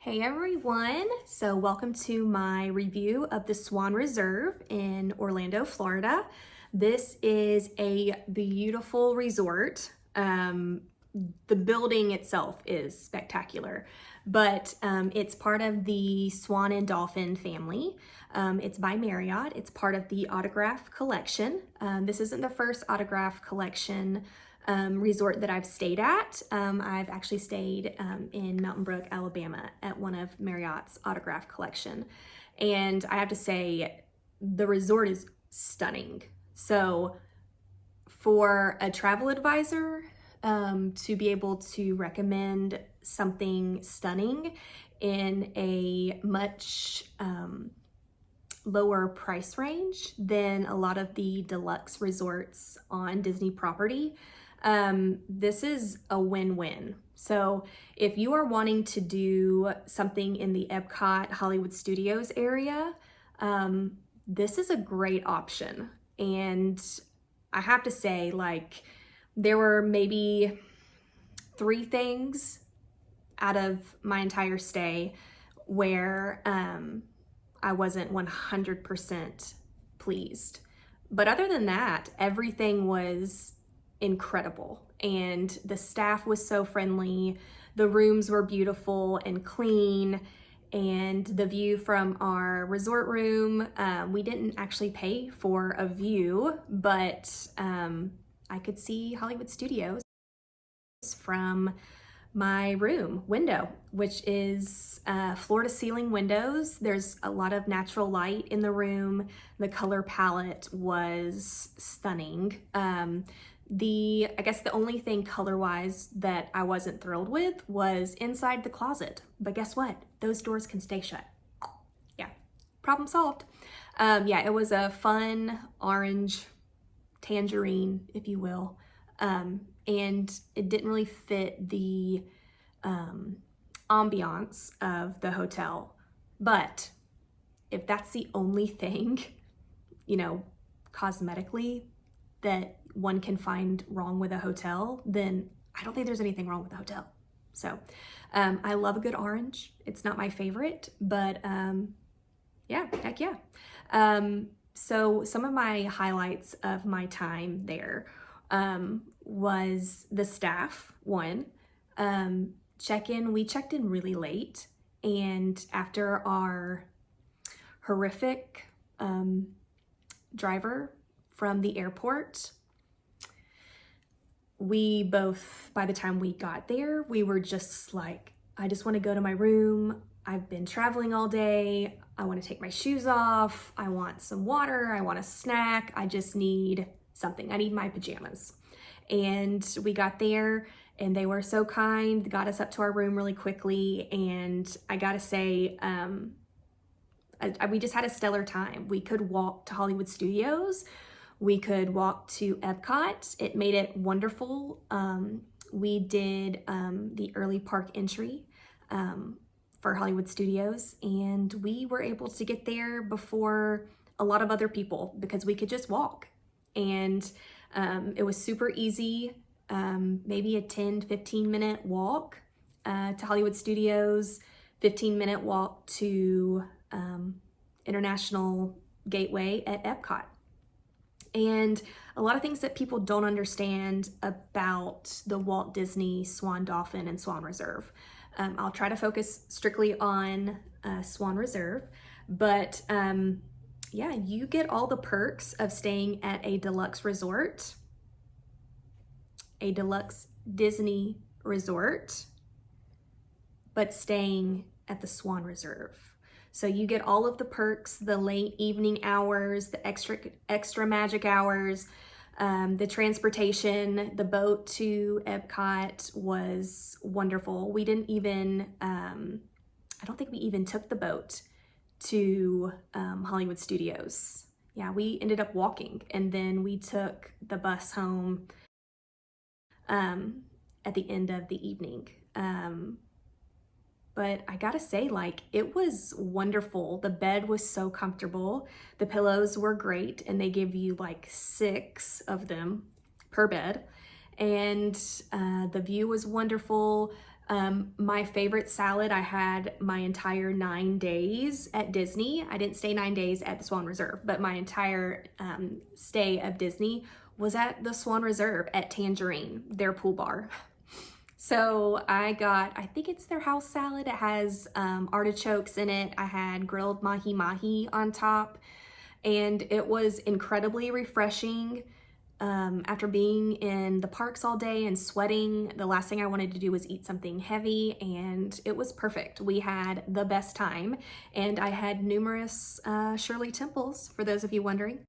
Hey everyone, so welcome to my review of the Swan Reserve in Orlando, Florida. This is a beautiful resort. The building itself is spectacular, but it's part of the Swan and Dolphin family. It's by Marriott. It's part of the Autograph Collection. This isn't the first Autograph Collection resort that I've stayed at. I've actually stayed in Mountain Brook, Alabama at one of Marriott's Autograph Collection. And I have to say, the resort is stunning. So for a travel advisor to be able to recommend something stunning in a much lower price range than a lot of the deluxe resorts on Disney property, this is a win-win. So if you are wanting to do something in the Epcot Hollywood Studios area, this is a great option. And I have to say, like, there were maybe 3 things out of my entire stay where I wasn't 100% pleased. But other than that, everything was incredible. And the staff was so friendly. The rooms were beautiful and clean. And the view from our resort room, we didn't actually pay for a view, but I could see Hollywood Studios from my room window, which is floor to ceiling windows. There's a lot of natural light in the room. The color palette was stunning. I guess the only thing color-wise that I wasn't thrilled with was inside the closet. But guess what? Those doors can stay shut. Yeah, problem solved. Yeah, it was a fun orange tangerine, if you will. And it didn't really fit the ambiance of the hotel. But if that's the only thing, you know, cosmetically that one can find wrong with a hotel, then I don't think there's anything wrong with the hotel. So I love a good orange. It's not my favorite, but yeah, heck yeah. So some of my highlights of my time there was the staff, one. Check-in, we checked in really late, and after our horrific driver from the airport, we both, by the time we got there, we were just like, I just want to go to my room. I've been traveling all day. I want to take my shoes off. I want some water. I want a snack. I just need something. I need my pajamas. And we got there and they were so kind, got us up to our room really quickly. And I gotta say, we just had a stellar time. We could walk to Hollywood Studios. We could walk to Epcot. It made it wonderful. We did the early park entry for Hollywood Studios, and we were able to get there before a lot of other people because we could just walk. And it was super easy, maybe a 10, 15 minute walk to Hollywood Studios, 15-minute walk to International Gateway at Epcot. And a lot of things that people don't understand about the Walt Disney Swan Dolphin and Swan Reserve. I'll try to focus strictly on Swan Reserve, but yeah, you get all the perks of staying at a deluxe resort, a deluxe Disney resort, but staying at the Swan Reserve. So you get all of the perks, the late evening hours, the extra magic hours, the transportation. The boat to Epcot was wonderful. We didn't even, I don't think we even took the boat to Hollywood Studios. Yeah, we ended up walking, and then we took the bus home at the end of the evening. But I gotta say, like, it was wonderful. The bed was so comfortable. The pillows were great, and they give you like 6 of them per bed. And the view was wonderful. My favorite salad, I had my entire 9 days at Disney. I didn't stay 9 days at the Swan Reserve, but my entire stay of Disney was at the Swan Reserve at Tangerine, their pool bar. So I got, I think it's their house salad. It has artichokes in it. I had grilled mahi-mahi on top, and it was incredibly refreshing. After being in the parks all day and sweating, the last thing I wanted to do was eat something heavy, and it was perfect. We had the best time, and I had numerous Shirley Temples, for those of you wondering.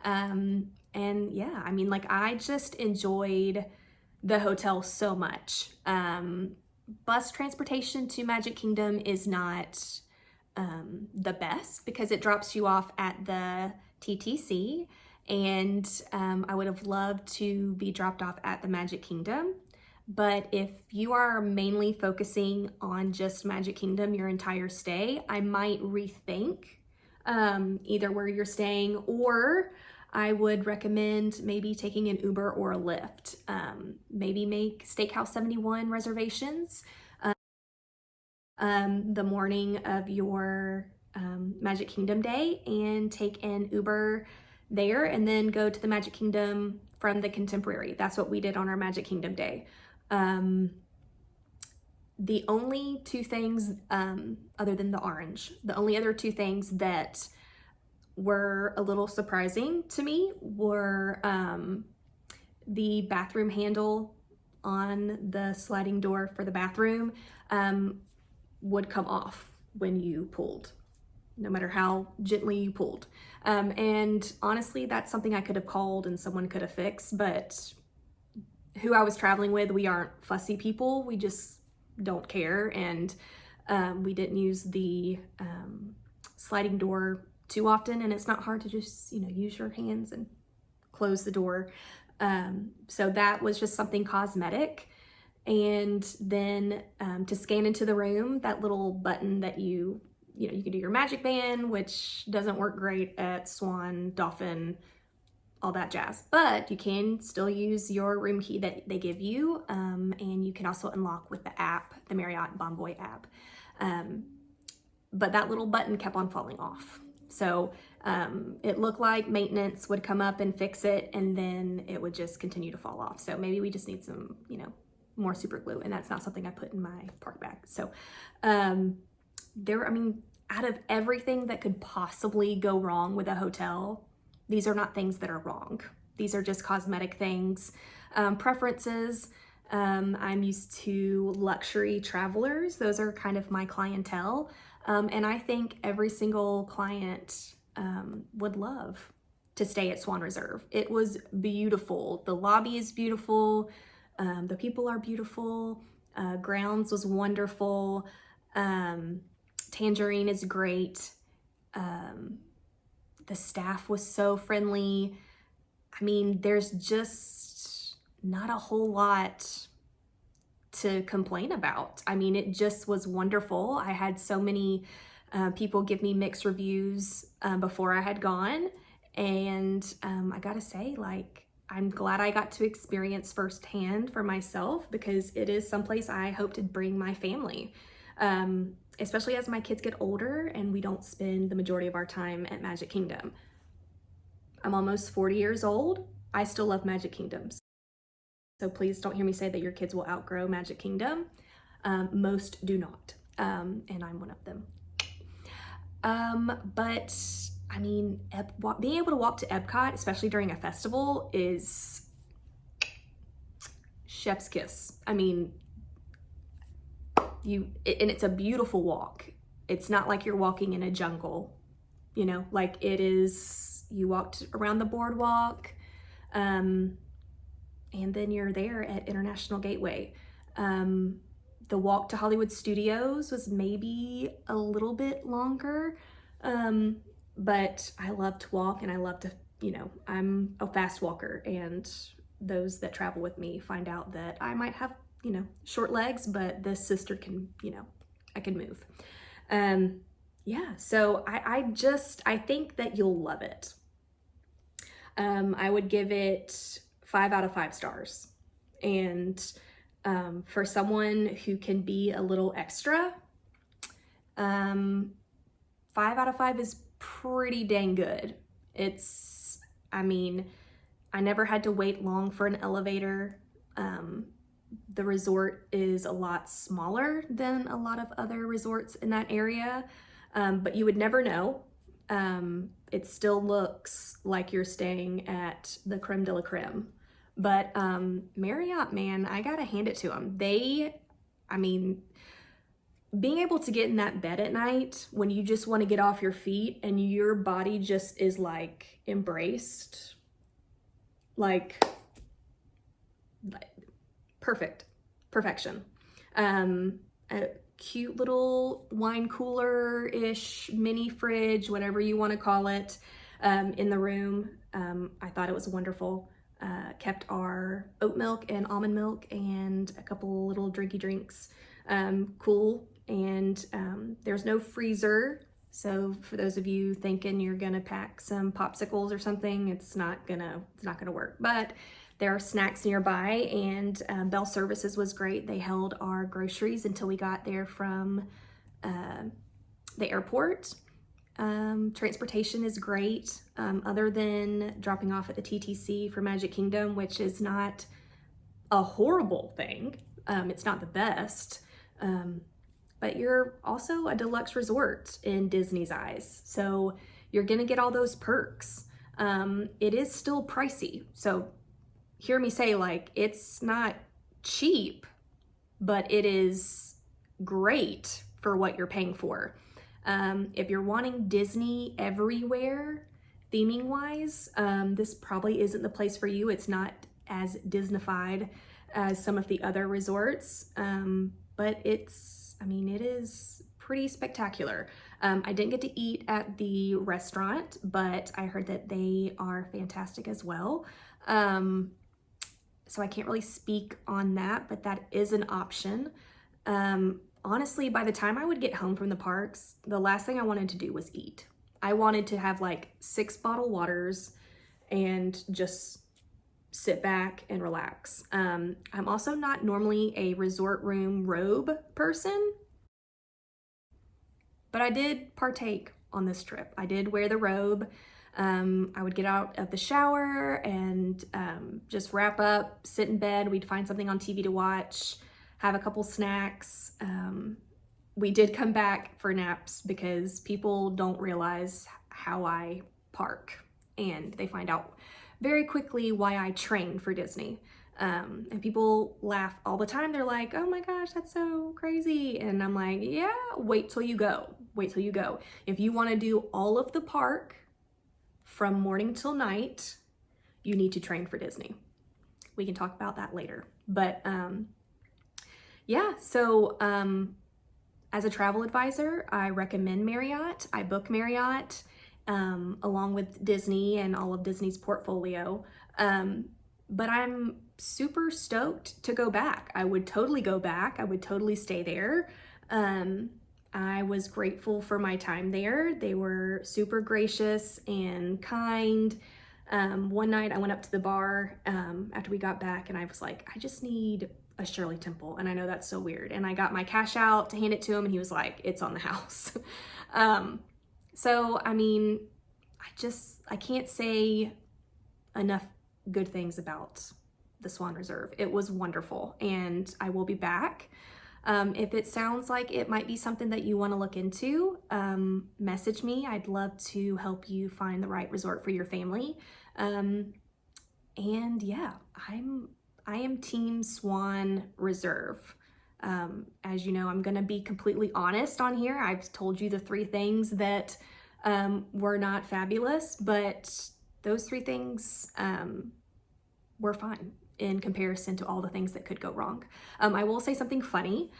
And yeah, I mean, like, I just enjoyed the hotel so much. Bus transportation to Magic Kingdom is not the best because it drops you off at the TTC, and I would have loved to be dropped off at the Magic Kingdom. But if you are mainly focusing on just Magic Kingdom your entire stay, I might rethink either where you're staying, or I would recommend maybe taking an Uber or a Lyft. Maybe make Steakhouse 71 reservations the morning of your Magic Kingdom day, and take an Uber there, and then go to the Magic Kingdom from the Contemporary. That's what we did on our Magic Kingdom day. The only 2 things, other than the orange, the only other 2 things that were a little surprising to me were the bathroom handle on the sliding door for the bathroom would come off when you pulled, no matter how gently you pulled. And honestly, that's something I could have called and someone could have fixed, but who I was traveling with, we aren't fussy people. We just don't care. And we didn't use the sliding door too often, and it's not hard to just, use your hands and close the door. So that was just something cosmetic. And then to scan into the room, that little button that you can do your magic band, which doesn't work great at Swan, Dolphin, all that jazz, but you can still use your room key that they give you, and you can also unlock with the app, the Marriott Bonvoy app. But that little button kept on falling off. So it looked like maintenance would come up and fix it, and then it would just continue to fall off. So maybe we just need some, more super glue, and that's not something I put in my park bag. So out of everything that could possibly go wrong with a hotel, these are not things that are wrong. These are just cosmetic things, preferences. I'm used to luxury travelers. Those are kind of my clientele. And I think every single client would love to stay at Swan Reserve. It was beautiful. The lobby is beautiful. The people are beautiful. Grounds was wonderful. Tangerine is great. The staff was so friendly. I mean, there's just not a whole lot to complain about. I mean, it just was wonderful. I had so many people give me mixed reviews before I had gone. And I gotta say, I'm glad I got to experience firsthand for myself, because it is someplace I hope to bring my family. Especially as my kids get older and we don't spend the majority of our time at Magic Kingdom. I'm almost 40 years old. I still love Magic Kingdom. So please don't hear me say that your kids will outgrow Magic Kingdom. Most do not, and I'm one of them. But I mean, being able to walk to Epcot, especially during a festival, is chef's kiss. I mean, and it's a beautiful walk. It's not like you're walking in a jungle, it is, you walked around the boardwalk, and then you're there at International Gateway. The walk to Hollywood Studios was maybe a little bit longer, but I love to walk, and I love to, I'm a fast walker, and those that travel with me find out that I might have short legs, but this sister can, I can move. So I think that you'll love it. I would give it 5 out of 5 stars. And for someone who can be a little extra, 5 out of 5 is pretty dang good. I never had to wait long for an elevator. The resort is a lot smaller than a lot of other resorts in that area, but you would never know. It still looks like you're staying at the creme de la creme. But Marriott, man, I gotta hand it to them. Being able to get in that bed at night when you just want to get off your feet and your body just is embraced, perfection. A cute little wine cooler-ish mini fridge, whatever you want to call it, in the room. I thought it was wonderful. Kept our oat milk and almond milk and a couple little drinky drinks cool. And there's no freezer. So for those of you thinking you're gonna pack some popsicles or something, it's not gonna work. But there are snacks nearby, and Bell Services was great. They held our groceries until we got there from the airport. Transportation is great, other than dropping off at the TTC for Magic Kingdom, which is not a horrible thing. It's not the best, but you're also a deluxe resort in Disney's eyes. So you're gonna get all those perks. It is still pricey. So hear me say, it's not cheap, but it is great for what you're paying for. If you're wanting Disney everywhere, theming wise, this probably isn't the place for you. It's not as Disneyfied as some of the other resorts, but it is pretty spectacular. I didn't get to eat at the restaurant, but I heard that they are fantastic as well. So I can't really speak on that, but that is an option. Honestly, by the time I would get home from the parks, the last thing I wanted to do was eat. I wanted to have like 6 bottled waters and just sit back and relax. I'm also not normally a resort room robe person, but I did partake on this trip. I did wear the robe. I would get out of the shower and just wrap up, sit in bed. We'd find something on TV to watch, have a couple snacks. We did come back for naps because people don't realize how I park, and they find out very quickly why I train for Disney. And people laugh all the time. They're like, oh my gosh, that's so crazy. And I'm like, yeah, wait till you go. Wait till you go. If you want to do all of the park from morning till night, you need to train for Disney. We can talk about that later. But yeah, so as a travel advisor, I recommend Marriott. I book Marriott along with Disney and all of Disney's portfolio. But I'm super stoked to go back. I would totally go back. I would totally stay there. I was grateful for my time there. They were super gracious and kind. One night I went up to the bar after we got back, and I was like, I just need a Shirley Temple. And I know that's so weird. And I got my cash out to hand it to him, and he was like, it's on the house. So, I mean, I can't say enough good things about the Swan Reserve. It was wonderful, and I will be back. If it sounds like it might be something that you want to look into, message me. I'd love to help you find the right resort for your family. And yeah, I am Team Swan Reserve. As you know, I'm going to be completely honest on here. I've told you the 3 things that were not fabulous, but those 3 things were fine in comparison to all the things that could go wrong. I will say something funny.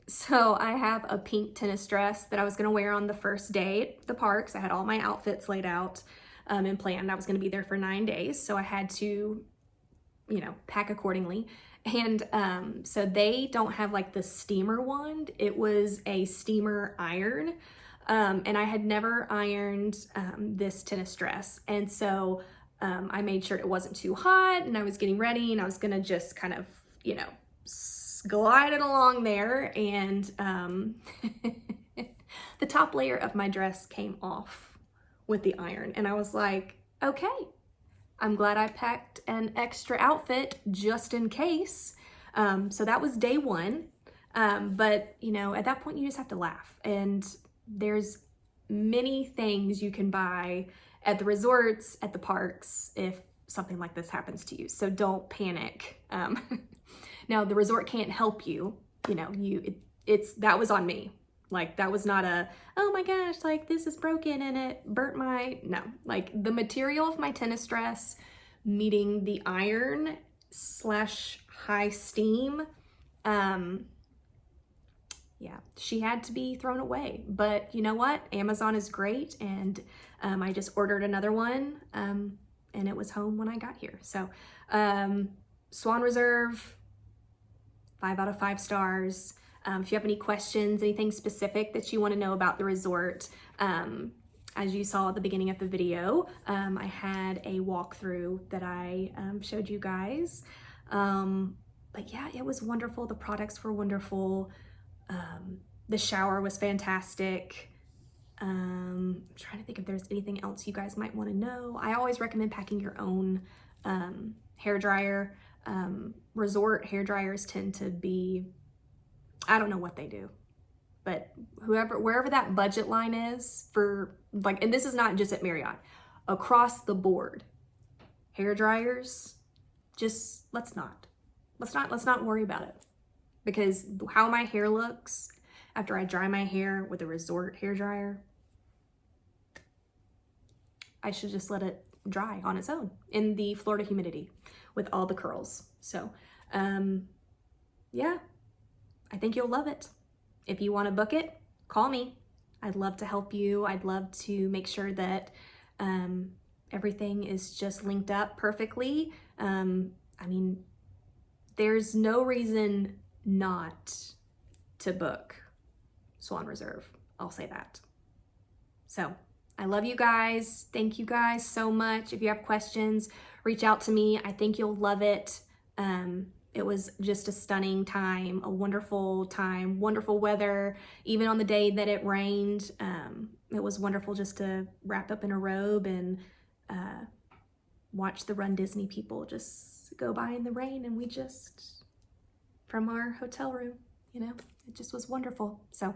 So I have a pink tennis dress that I was gonna wear on the first day at the parks. I had all my outfits laid out and planned. I was gonna be there for 9 days, so I had to, you know, pack accordingly. And so they don't have like the steamer wand. It was a steamer iron. And I had never ironed this tennis dress. And so I made sure it wasn't too hot, and I was getting ready, and I was gonna just kind of, you know, glide it along there. And the top layer of my dress came off with the iron. And I was like, okay, I'm glad I packed an extra outfit just in case. So that was day 1. But you know, at that point you just have to laugh. And there's many things you can buy at the resorts, at the parks, if something like this happens to you. So don't panic. Now the resort can't help you, you know, that was on me. Like, that was not a, oh my gosh, like this is broken and it burnt my, no, like the material of my tennis dress meeting the iron / high steam, yeah, she had to be thrown away. But you know what? Amazon is great, and I just ordered another one, and it was home when I got here. So Swan Reserve, 5 out of 5 stars. If you have any questions, anything specific that you want to know about the resort, as you saw at the beginning of the video, I had a walkthrough that I showed you guys. But yeah, it was wonderful. The products were wonderful. The shower was fantastic. I'm trying to think if there's anything else you guys might want to know. I always recommend packing your own hair dryer. Resort hair dryers tend to be, I don't know what they do, but wherever that budget line is for, like, and this is not just at Marriott, across the board, hair dryers, just let's not worry about it. Because how my hair looks after I dry my hair with a resort hair dryer, I should just let it dry on its own in the Florida humidity with all the curls. So yeah, I think you'll love it. If you want to book it, call me. I'd love to help you. I'd love to make sure that everything is just linked up perfectly. I mean, there's no reason not to book Swan Reserve. I'll say that. So I love you guys. Thank you guys so much. If you have questions, reach out to me. I think you'll love it. It was just a stunning time, a wonderful time, wonderful weather. Even on the day that it rained, it was wonderful just to wrap up in a robe and watch the Run Disney people just go by in the rain, and we just, from our hotel room, you know, it just was wonderful. So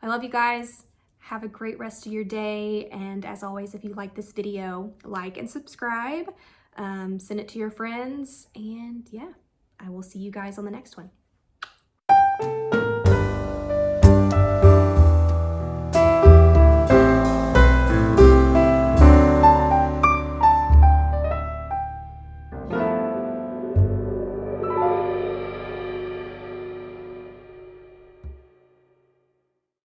I love you guys. Have a great rest of your day. And as always, if you like this video, like and subscribe, send it to your friends, and yeah, I will see you guys on the next one.